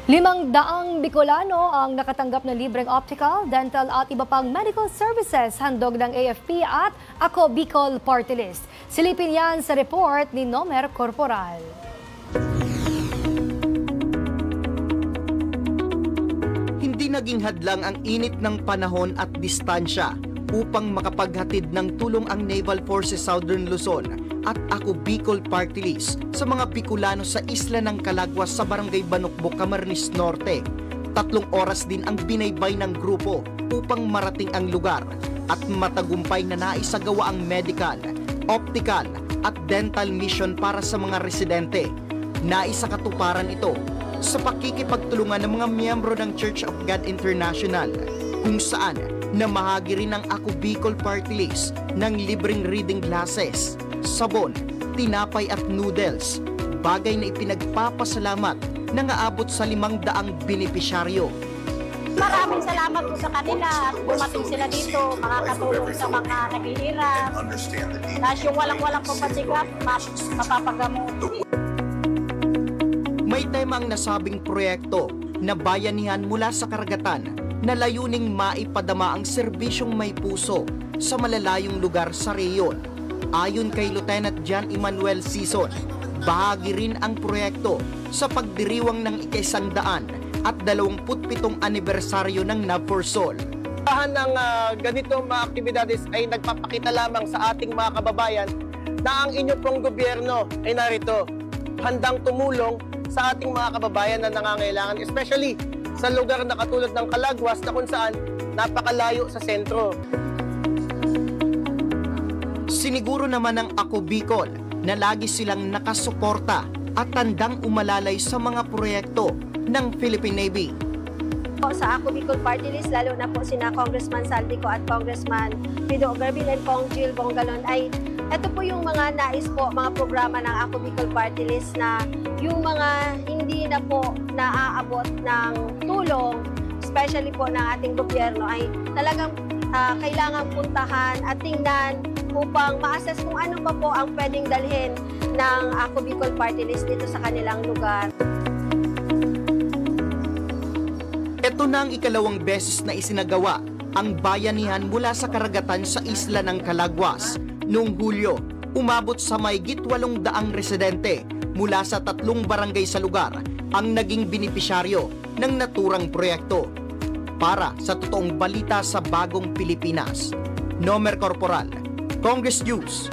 500 Bicolano ang nakatanggap ng libreng optical, dental at iba pang medical services handog ng AFP at Ako Bicol Party List. Silipin yan sa report ni Nomer Corporal. Hindi naging hadlang ang init ng panahon at distansya upang makapaghatid ng tulong ang Naval Forces Southern Luzon at Ako Bicol Party List sa mga Bicolano sa isla ng Calaguas sa Barangay Banukbok, Camarines Norte. 3 oras din ang binaybay ng grupo upang marating ang lugar at matagumpay na naisagawa ang medical, optical at dental mission para sa mga residente. Naisakatuparan ito sa pakikipagtulungan ng mga miyembro ng Church of God International, kung saan namahagi rin ang Ako Bicol Party List ng libreng reading glasses, sabon, tinapay at noodles, bagay na ipinagpapasalamat na naabot sa 500 benepisyaryo. Maraming salamat po sa kanila at dumating sila dito, makakatulong sa mga naghihirap. Tapos yung walang pampasigap, mapapagamot. May tema ang nasabing proyekto na bayanihan mula sa karagatan na layuning maipadama ang serbisyong may puso sa malalayong lugar sa reyon. Ayon kay Lieutenant John Emmanuel Sison, bahagi rin ang proyekto sa pagdiriwang ng ika-100 at 27 anibersaryo ng NAVFORSOL. Ng ganito mga aktibidades ay nagpapakita lamang sa ating mga kababayan na ang inyo pong gobyerno ay narito, handang tumulong sa ating mga kababayan na nangangailangan, especially sa lugar na katulad ng Calaguas na kung saan napakalayo sa sentro. Siniguro naman ng Ako Bicol na lagi silang nakasuporta at tandang umalalay sa mga proyekto ng Philippine Navy. Sa Ako Bicol Party List, lalo na po sina Congressman Saldico at Congressman Pido Garvin and Kong Jill Bongalon, ay ito po yung mga nais po, mga programa ng Ako Bicol Party List na yung mga hindi na po naaabot ng tulong, especially po ng ating gobyerno, ay talagang kailangan puntahan at tingnan upang ma-assess kung ano pa po ang pwedeng dalhin ng Ako Bicol Party List dito sa kanilang lugar. Ito na ang ikalawang beses na isinagawa ang bayanihan mula sa karagatan sa isla ng Calaguas. Noong Hulyo, umabot sa mahigit 800 residente mula sa 3 barangay sa lugar ang naging benepisyaryo ng naturang proyekto. Para sa totoong balita sa Bagong Pilipinas, Nomer Corporal, Congress News.